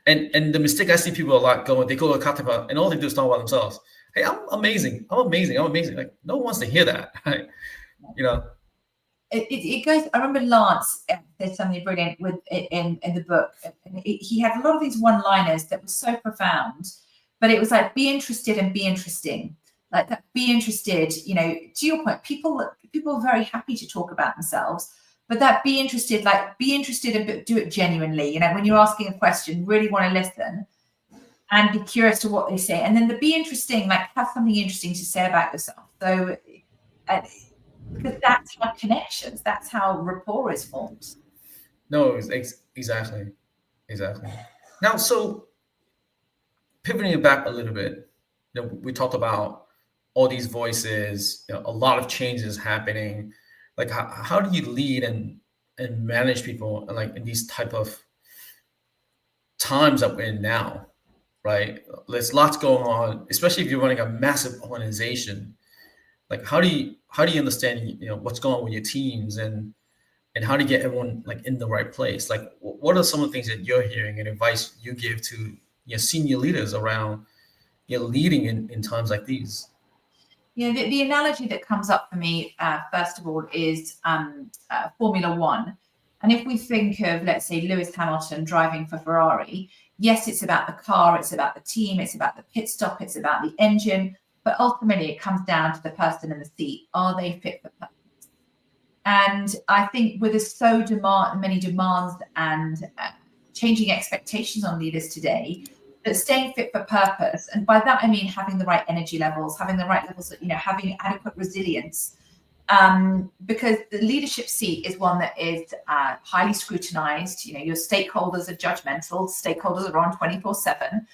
And the mistake I see people a lot going, they go to a cocktail and all they do is talk about themselves. Hey, I'm amazing. I'm amazing. I'm amazing. Like, no one wants to hear that. Right? It goes. I remember Lance said something brilliant in the book. He had a lot of these one-liners that were so profound, but it was like, be interested and be interesting. Like that, be interested. To your point, people are very happy to talk about themselves, but that be interested and do it genuinely. When you're asking a question, really want to listen and be curious to what they say, and then the be interesting, like have something interesting to say about yourself. So. Because that's how connections, that's how rapport is formed. No, exactly. Now, so pivoting it back a little bit, we talked about all these voices, a lot of changes happening. Like, how do you lead and manage people, and like in these type of times that we're in now, right? There's lots going on, especially if you're running a massive organization. Like, how do you understand what's going on with your teams, and how to get everyone like in the right place? Like, what are some of the things that you're hearing and advice you give to senior leaders around leading in times like these? The analogy that comes up for me, first of all, is Formula One. And if we think of, let's say, Lewis Hamilton driving for Ferrari, yes, it's about the car, it's about the team, it's about the pit stop, it's about the engine, but ultimately it comes down to the person in the seat. Are they fit for purpose? And I think with so many demands and changing expectations on leaders today, that staying fit for purpose, and by that I mean having the right energy levels, having the right levels, having adequate resilience, because the leadership seat is one that is highly scrutinized. Your stakeholders are judgmental. Stakeholders are on 24/7.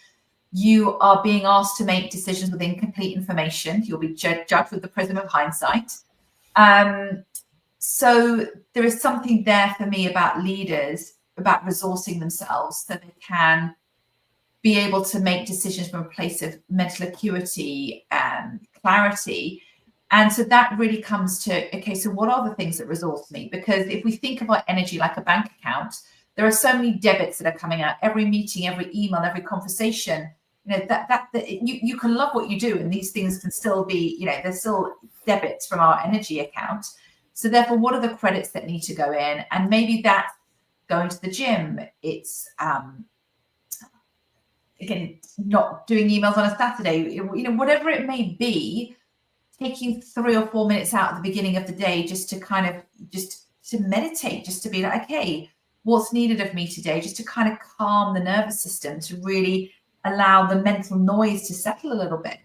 You are being asked to make decisions with incomplete information. You'll be judged with the prism of hindsight. So there is something there for me about leaders, about resourcing themselves so they can be able to make decisions from a place of mental acuity and clarity. And so that really comes to, okay, so what are the things that resource me? Because if we think about energy like a bank account, there are so many debits that are coming out, every meeting, every email, every conversation, that you can love what you do, and these things can still be, there's still debits from our energy account. So therefore, what are the credits that need to go in? And maybe that's going to the gym. It's again, not doing emails on a Saturday, whatever it may be, taking 3 or 4 minutes out at the beginning of the day just to kind of just to meditate, just to be like, okay, what's needed of me today, just to kind of calm the nervous system, to really allow the mental noise to settle a little bit.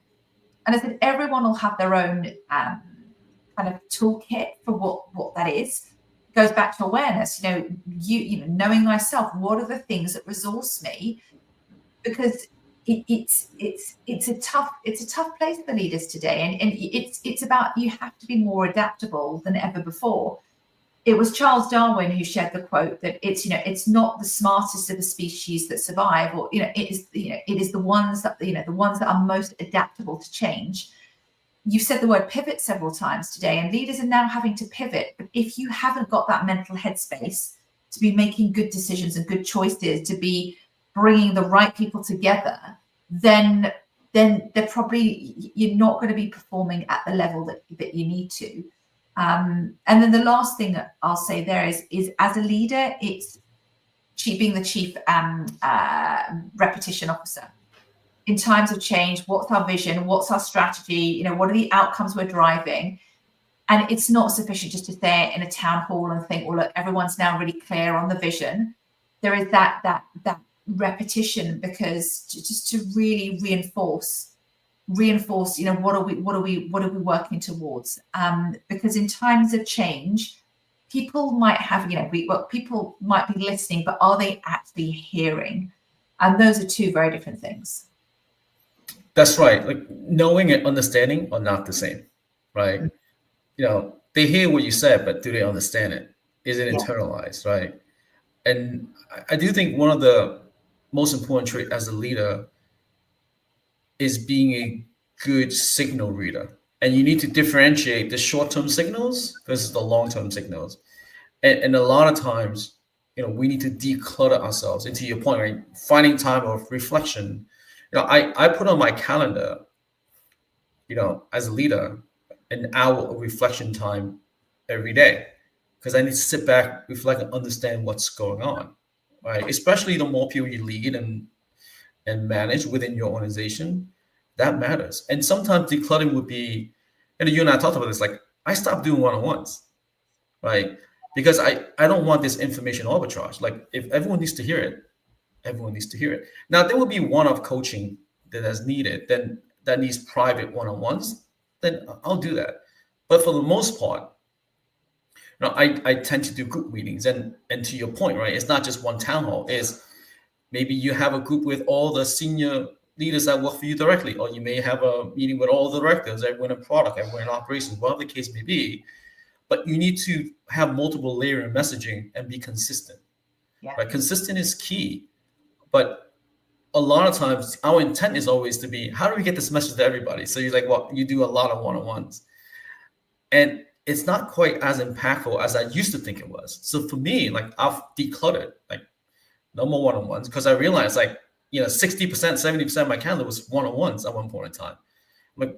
And I said, everyone will have their own kind of toolkit for what that is. It goes back to awareness, knowing myself, what are the things that resource me? Because it's a tough place for leaders today, and it's about, you have to be more adaptable than ever before. It was Charles Darwin who shared the quote that it's not the smartest of the species that survive, or it is the ones that the ones that are most adaptable to change. You've said the word pivot several times today, and leaders are now having to pivot. But if you haven't got that mental headspace to be making good decisions and good choices, to be bringing the right people together, then they're probably, you're not going to be performing at the level that you need to. And then the last thing that I'll say there is as a leader, it's being the chief repetition officer. In times of change, what's our vision? What's our strategy? What are the outcomes we're driving? And it's not sufficient just to stay in a town hall and think, well, look, everyone's now really clear on the vision. There is that repetition, because just to really reinforce, what are we working towards? Because in times of change, people might have, people might be listening, but are they actually hearing? And those are two very different things. That's right. Like, knowing and understanding are not the same, right? They hear what you said, but do they understand it? Is it internalized, right? And I do think one of the most important traits as a leader is being a good signal reader. And you need to differentiate the short-term signals versus the long-term signals. And a lot of times, we need to declutter ourselves. And to your point, right? Finding time of reflection. I put on my calendar, as a leader, an hour of reflection time every day, because I need to sit back, reflect, and understand what's going on, right? Especially the more people you lead and manage within your organization, that matters. And sometimes decluttering would be, and you and I talked about this, like, I stopped doing one-on-ones, right? Because I don't want this information arbitrage. Like, if everyone needs to hear it, everyone needs to hear it. Now, there will be one-off coaching that is needed, then that needs private one-on-ones, then I'll do that. But for the most part, I tend to do group meetings. And to your point, right, it's not just one town hall. It's maybe you have a group with all the senior leaders that work for you directly, or you may have a meeting with all the directors, everyone in product, everyone in operations, whatever the case may be. But you need to have multiple layer of messaging and be consistent. Yeah. Right? Consistent is key. But a lot of times our intent is always to be, how do we get this message to everybody? So you're like, well, you do a lot of one-on-ones. And it's not quite as impactful as I used to think it was. So for me, like, I've decluttered, like, no more one-on-ones, because I realized, like, 60%, 70% of my calendar was one-on-ones at one point in time. I'm like,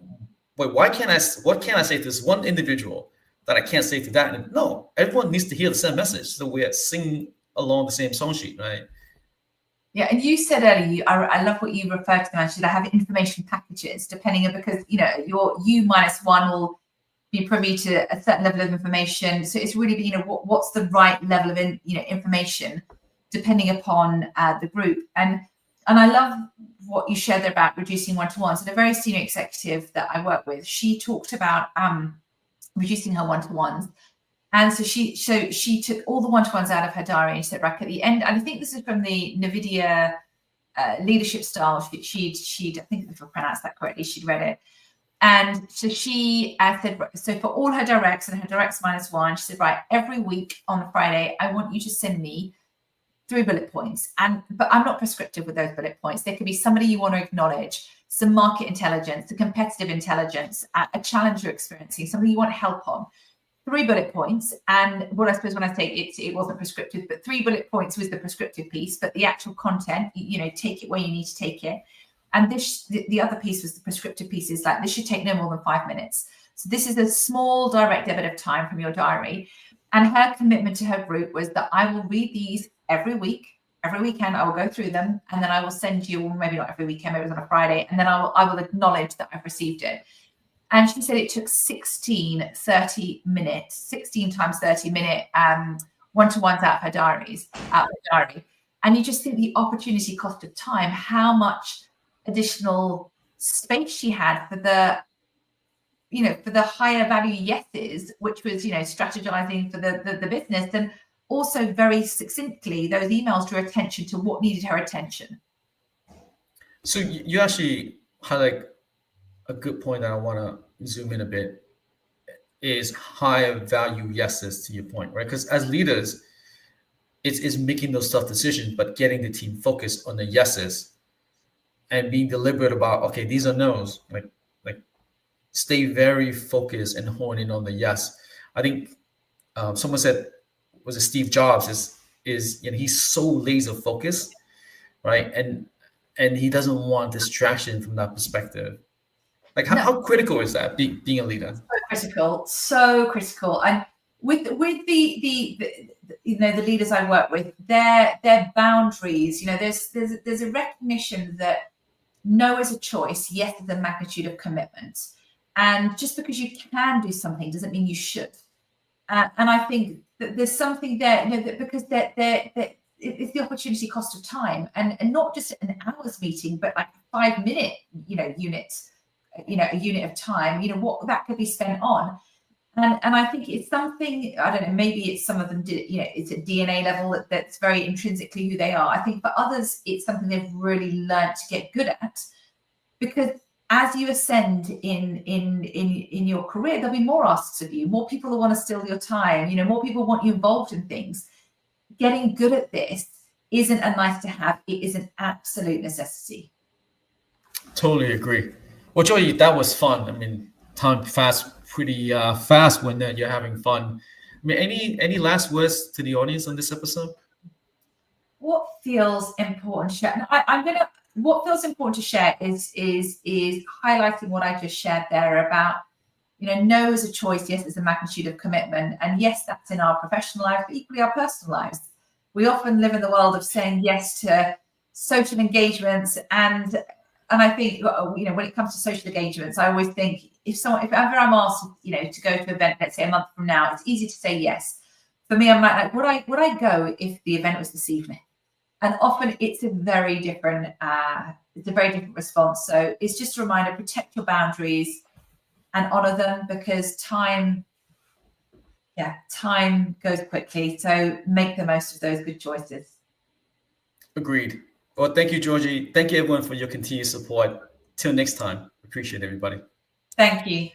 wait, what can I say to this one individual that I can't say to that? And no, everyone needs to hear the same message. So we're singing along the same song sheet, right? Yeah, and you said earlier, I love what you referred to them as. I have information packages, depending on, because your U minus one will be privy to a certain level of information. So it's really, what's the right level of information, depending upon the group. And I love what you shared there about reducing one-to-ones. And a very senior executive that I work with, she talked about reducing her one-to-ones. And so she took all the one-to-ones out of her diary and said, right at the end, and I think this is from the NVIDIA leadership style. She'd I think if I pronounced that correctly, she'd read it. And so she said, so for all her directs and her directs -1, she said, right, every week on Friday, I want you to send me 3 bullet points. But I'm not prescriptive with those bullet points. There could be somebody you want to acknowledge, some market intelligence, the competitive intelligence, a challenge you're experiencing, something you want help on. 3 bullet points. And what I suppose when I say it wasn't prescriptive, but 3 bullet points was the prescriptive piece, but the actual content, take it where you need to take it. And the other piece was the prescriptive piece, is like, this should take no more than 5 minutes. So this is a small direct debit of time from your diary. And her commitment to her group was that I will read these every week, every weekend. I will go through them, and then I will send you, or maybe not every weekend, maybe it was on a Friday, and then I will acknowledge that I've received it. And she said it took 16 times 30 minute one-to-ones out of her diary. And you just think the opportunity cost of time, how much additional space she had for the higher value yeses, which was, strategizing for the business. And also very succinctly, those emails drew attention to what needed her attention. So you actually highlight a good point that I want to zoom in a bit, is higher value yeses, to your point, right? Because as leaders, it's making those tough decisions, but getting the team focused on the yeses and being deliberate about, okay, these are no's, like stay very focused and hone in on the yes. I think someone said, was it Steve Jobs, is he's so laser focused, right? And he doesn't want distraction from that perspective. Like how critical is that, being a leader? So critical. And with the leaders I work with, their boundaries, there's a recognition that no is a choice, yes is a magnitude of commitment. And just because you can do something doesn't mean you should. And I think that there's something there, because it's the opportunity cost of time, and not just an hour's meeting, but like a 5-minute, units, a unit of time, what that could be spent on. And I think it's something, I don't know, maybe it's some of them did, it's a DNA level that's very intrinsically who they are. I think for others, it's something they've really learned to get good at, because as you ascend in your career, there'll be more asks of you, more people will want to steal your time, more people want you involved in things. Getting good at this isn't a nice to have, it is an absolute necessity. Totally agree. Well, Georgie, that was fun. I mean, time pretty fast when you're having fun. I mean, any last words to the audience on this episode? What feels important to share? What feels important to share is highlighting what I just shared there about, no is a choice, yes is a magnitude of commitment. And yes, that's in our professional life, but equally our personal lives. We often live in the world of saying yes to social engagements, and I think, when it comes to social engagements, I always think if ever I'm asked, to go to an event, let's say a month from now, it's easy to say yes. For me, I'm like, would I go if the event was this evening? And often it's a very different response. So it's just a reminder: protect your boundaries and honor them, because time goes quickly. So make the most of those good choices. Agreed. Well, thank you, Georgie. Thank you, everyone, for your continued support. Till next time. Appreciate everybody. Thank you.